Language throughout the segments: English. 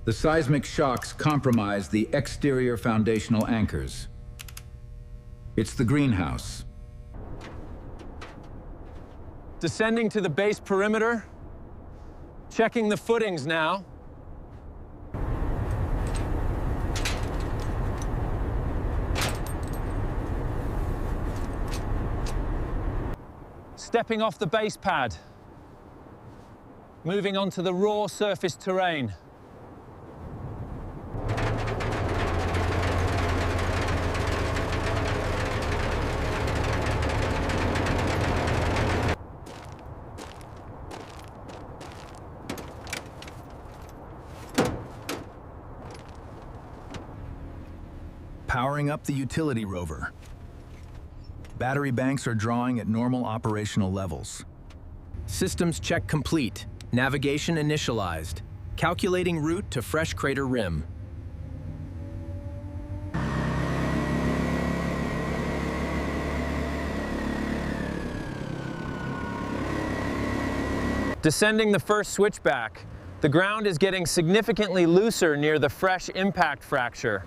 The seismic shocks compromise the exterior foundational anchors. It's the greenhouse. Descending to the base perimeter. Checking the footings now. Stepping off the base pad. Moving onto the raw surface terrain. Powering up the utility rover. Battery banks are drawing at normal operational levels. Systems check complete. Navigation initialized. Calculating route to fresh crater rim. Descending the first switchback. The ground is getting significantly looser near the fresh impact fracture.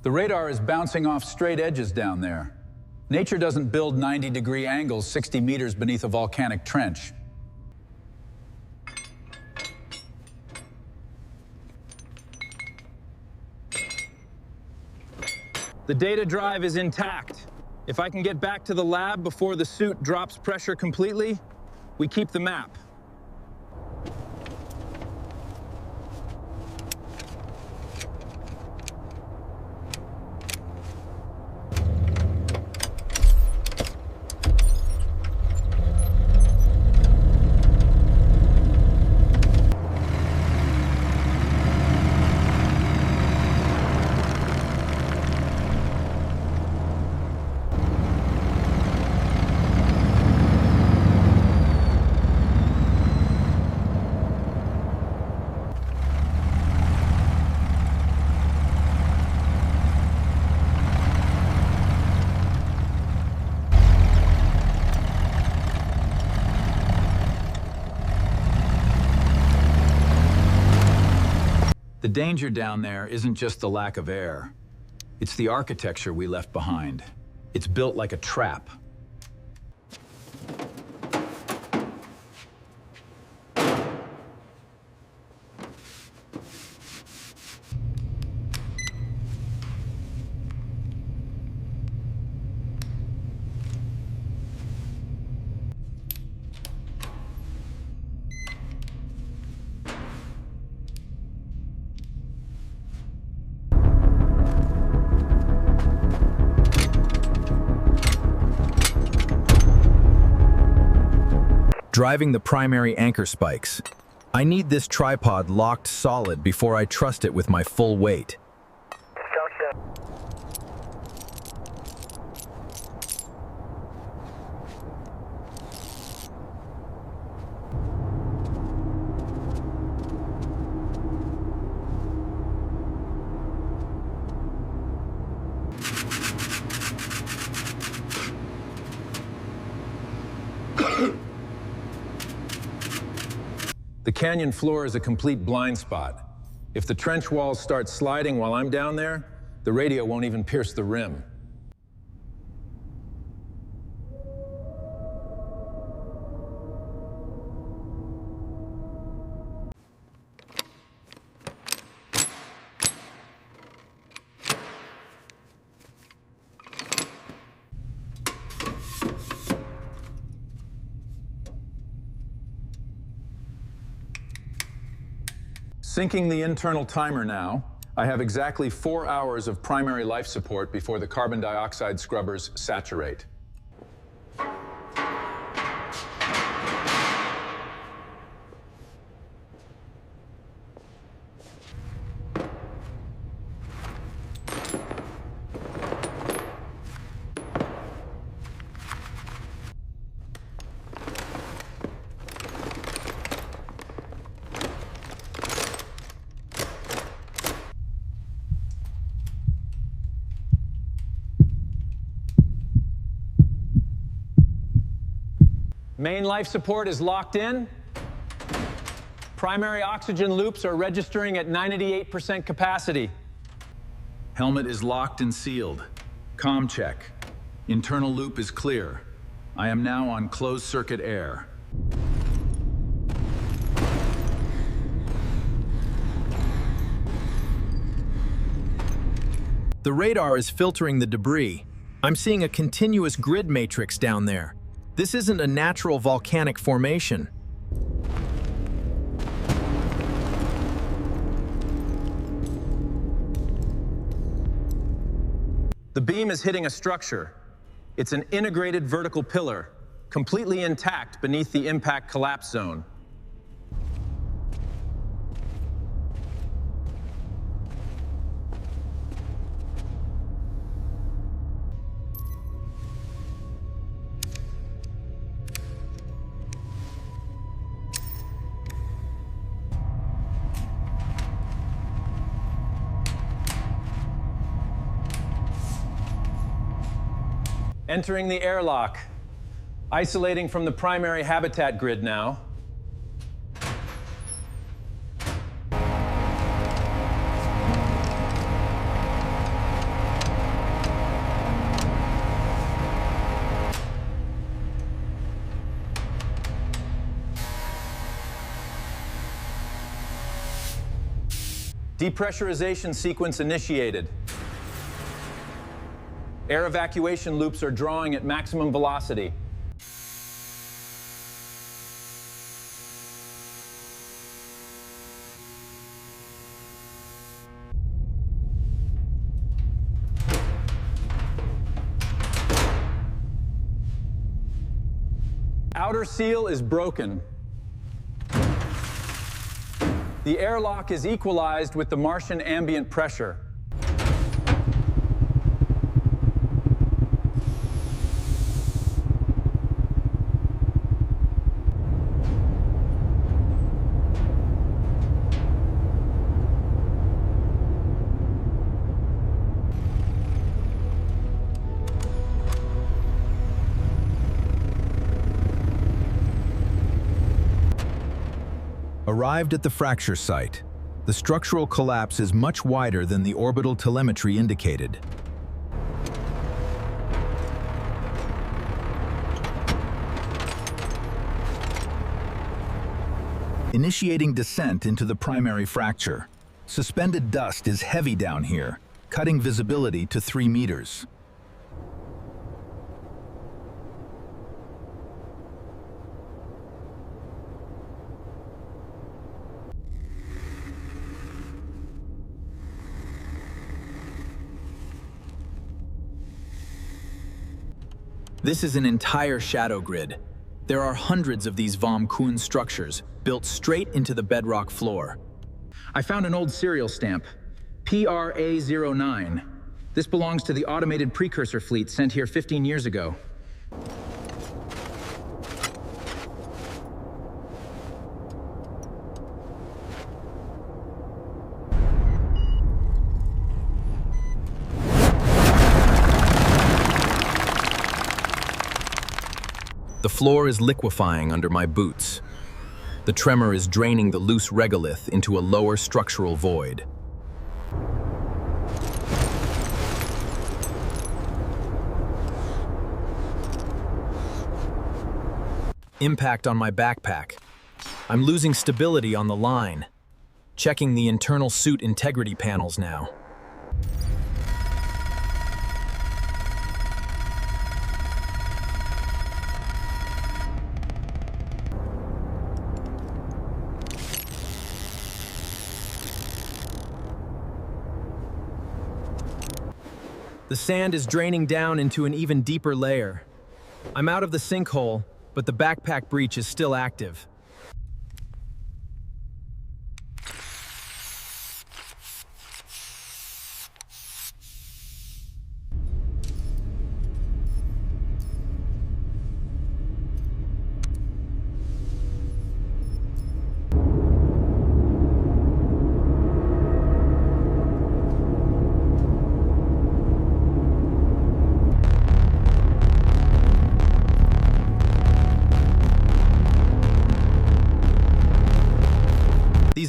The radar is bouncing off straight edges down there. Nature doesn't build 90-degree angles 60 meters beneath a volcanic trench. The data drive is intact. If I can get back to the lab before the suit drops pressure completely, we keep the map. The danger down there isn't just the lack of air. It's the architecture we left behind. It's built like a trap. Driving the primary anchor spikes. I need this tripod locked solid before I trust it with my full weight. The canyon floor is a complete blind spot. If the trench walls start sliding while I'm down there, the radio won't even pierce the rim. Syncing the internal timer now. I have exactly 4 hours of primary life support before the carbon dioxide scrubbers saturate. Main life support is locked in. Primary oxygen loops are registering at 98% capacity. Helmet is locked and sealed. Comm check. Internal loop is clear. I am now on closed circuit air. The radar is filtering the debris. I'm seeing a continuous grid matrix down there. This isn't a natural volcanic formation. The beam is hitting a structure. It's an integrated vertical pillar, completely intact beneath the impact collapse zone. Entering the airlock. Isolating from the primary habitat grid now. Depressurization sequence initiated. Air evacuation loops are drawing at maximum velocity. Outer seal is broken. The airlock is equalized with the Martian ambient pressure. Arrived at the fracture site. The structural collapse is much wider than the orbital telemetry indicated. Initiating descent into the primary fracture. Suspended dust is heavy down here, cutting visibility to 3 meters. This is an entire shadow grid. There are hundreds of these Vom Kuhn structures built straight into the bedrock floor. I found an old serial stamp, PRA09. This belongs to the automated precursor fleet sent here 15 years ago. The floor is liquefying under my boots. The tremor is draining the loose regolith into a lower structural void. Impact on my backpack. I'm losing stability on the line. Checking the internal suit integrity panels now. The sand is draining down into an even deeper layer. I'm out of the sinkhole, but the backpack breach is still active.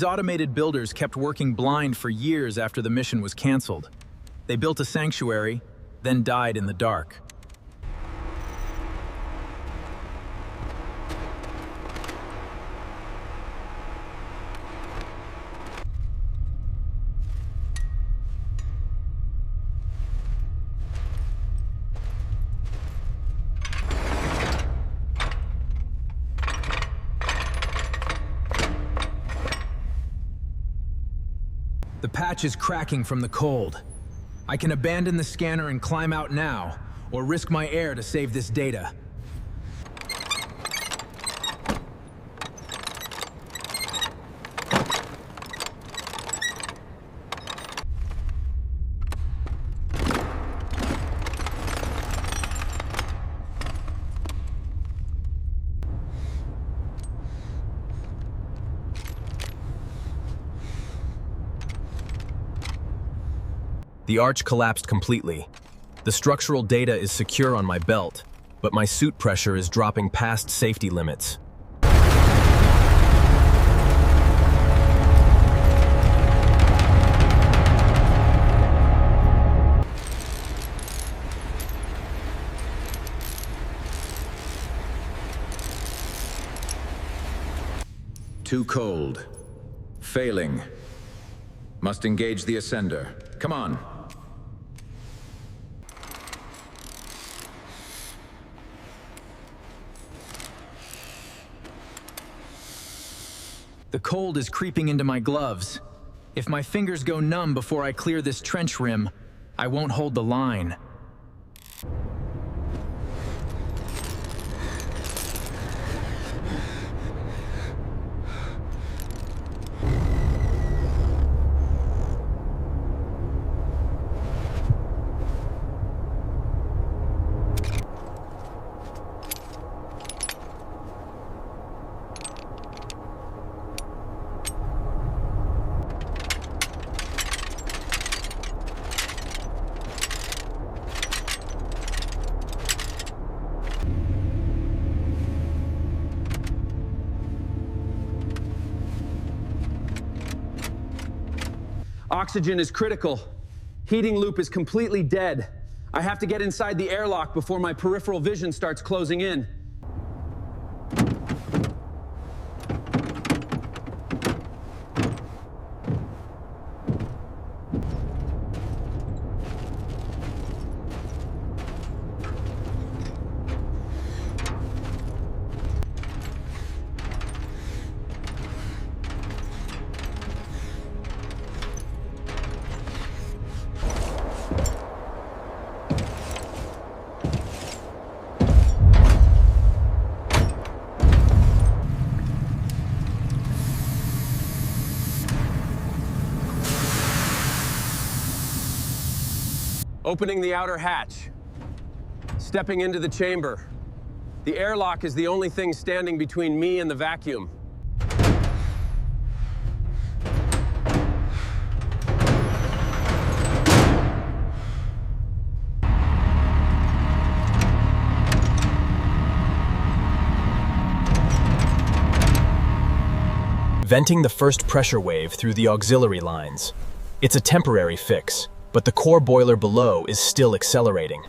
These automated builders kept working blind for years after the mission was canceled. They built a sanctuary, then died in the dark. The patch is cracking from the cold. I can abandon the scanner and climb out now, or risk my air to save this data. The arch collapsed completely. The structural data is secure on my belt, but my suit pressure is dropping past safety limits. Too cold. Failing. Must engage the ascender. Come on. The cold is creeping into my gloves. If my fingers go numb before I clear this trench rim, I won't hold the line. Oxygen is critical. Heating loop is completely dead. I have to get inside the airlock before my peripheral vision starts closing in. Opening the outer hatch. Stepping into the chamber. The airlock is the only thing standing between me and the vacuum. Venting the first pressure wave through the auxiliary lines. It's a temporary fix, but the core boiler below is still accelerating.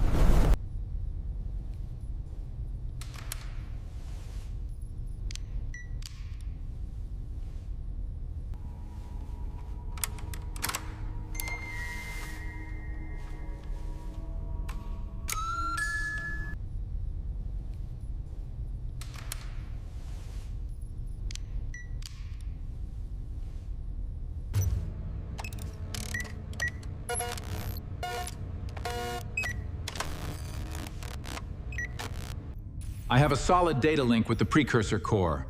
I have a solid data link with the precursor core.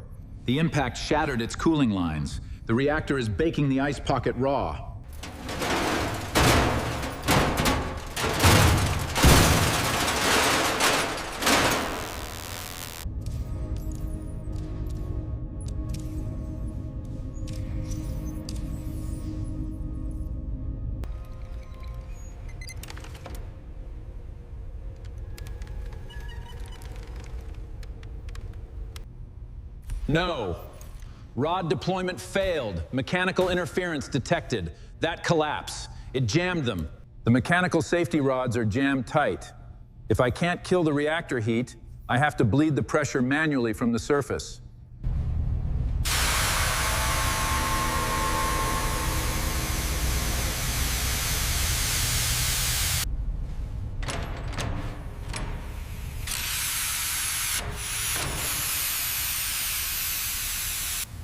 The impact shattered its cooling lines. The reactor is baking the ice pocket raw. No. Rod deployment failed. Mechanical interference detected. That collapse. It jammed them. The mechanical safety rods are jammed tight. If I can't kill the reactor heat, I have to bleed the pressure manually from the surface.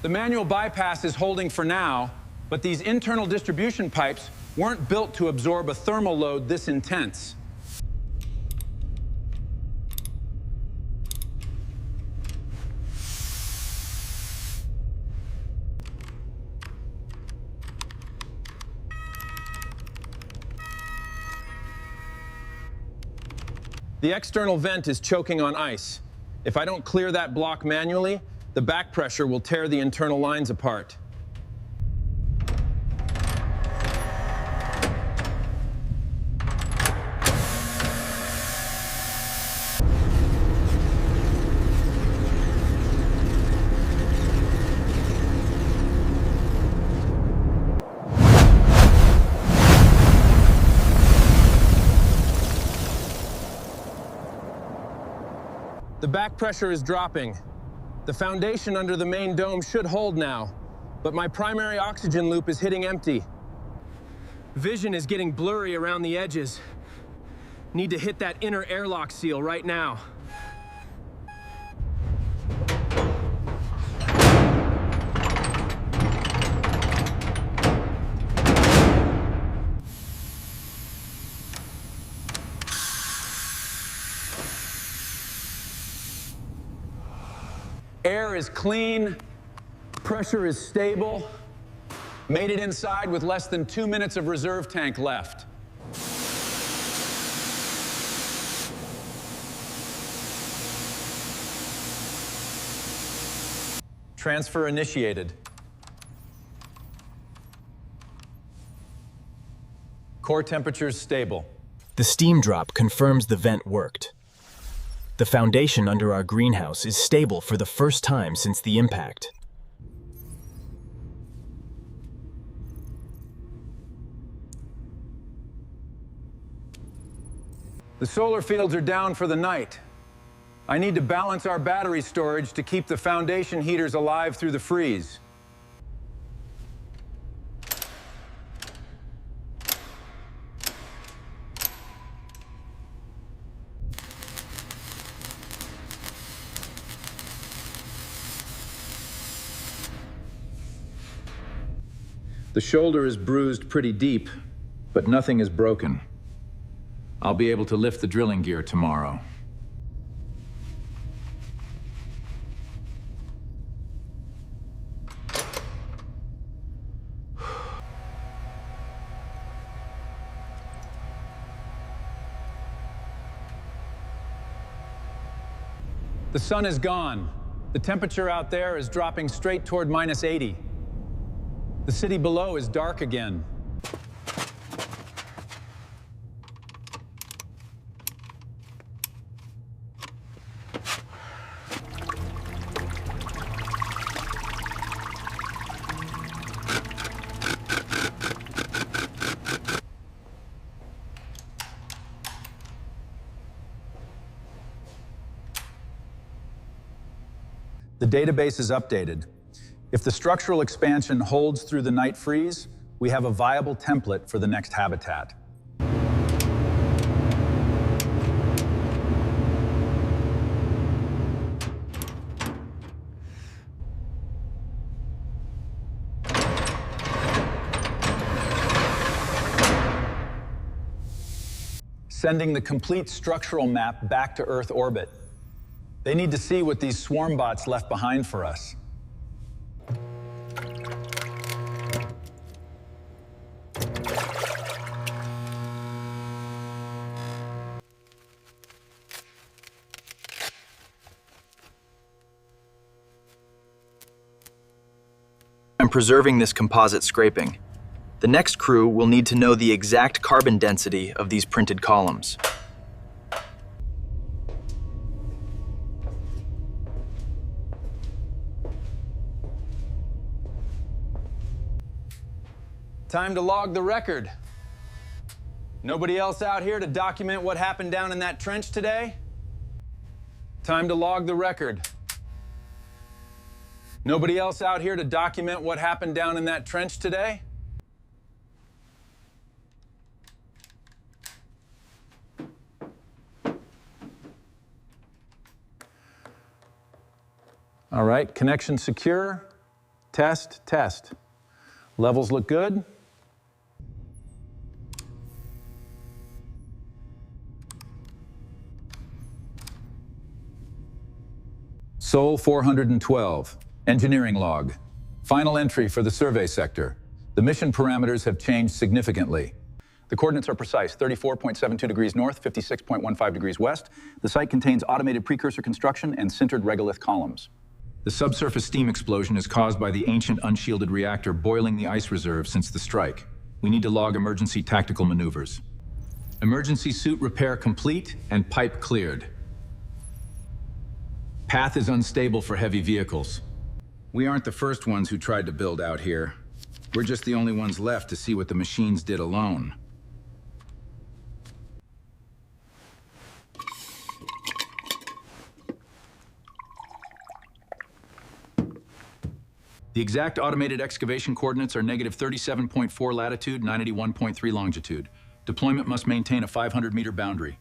The manual bypass is holding for now, but these internal distribution pipes weren't built to absorb a thermal load this intense. The external vent is choking on ice. If I don't clear that block manually, the back pressure will tear the internal lines apart. The back pressure is dropping. The foundation under the main dome should hold now, but my primary oxygen loop is hitting empty. Vision is getting blurry around the edges. Need to hit that inner airlock seal right now. Air is clean, pressure is stable. Made it inside with less than 2 minutes of reserve tank left. Transfer initiated. Core temperatures stable. The steam drop confirms the vent worked. The foundation under our greenhouse is stable for the first time since the impact. The solar fields are down for the night. I need to balance our battery storage to keep the foundation heaters alive through the freeze. The shoulder is bruised pretty deep, but nothing is broken. I'll be able to lift the drilling gear tomorrow. The sun is gone. The temperature out there is dropping straight toward -80. The city below is dark again. The database is updated. If the structural expansion holds through the night freeze, we have a viable template for the next habitat. Sending the complete structural map back to Earth orbit. They need to see what these swarm bots left behind for us. I'm preserving this composite scraping. The next crew will need to know the exact carbon density of these printed columns. Time to log the record. Nobody else out here to document what happened down in that trench today? Time to log the record. Nobody else out here to document what happened down in that trench today? All right, connection secure. Test, test. Levels look good. Sol 412, engineering log. Final entry for the survey sector. The mission parameters have changed significantly. The coordinates are precise, 34.72 degrees north, 56.15 degrees west. The site contains automated precursor construction and sintered regolith columns. The subsurface steam explosion is caused by the ancient unshielded reactor boiling the ice reserve since the strike. We need to log emergency tactical maneuvers. Emergency suit repair complete and pipe cleared. Path is unstable for heavy vehicles. We aren't the first ones who tried to build out here. We're just the only ones left to see what the machines did alone. The exact automated excavation coordinates are negative 37.4 latitude, 981.3 longitude. Deployment must maintain a 500-meter boundary.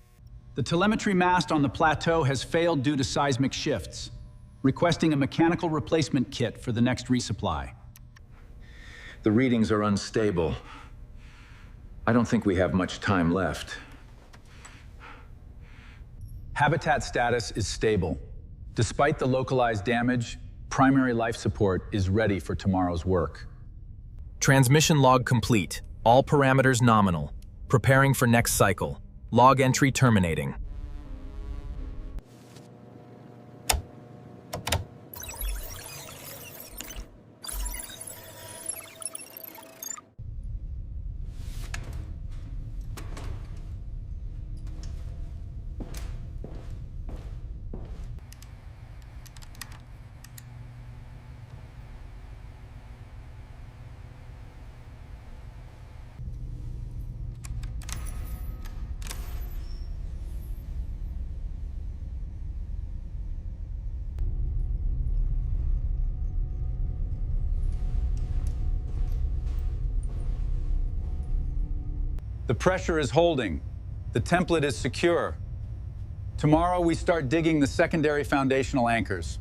The telemetry mast on the plateau has failed due to seismic shifts. Requesting a mechanical replacement kit for the next resupply. The readings are unstable. I don't think we have much time left. Habitat status is stable. Despite the localized damage, primary life support is ready for tomorrow's work. Transmission log complete. All parameters nominal. Preparing for next cycle. Log entry terminating. The pressure is holding. The template is secure. Tomorrow we start digging the secondary foundational anchors.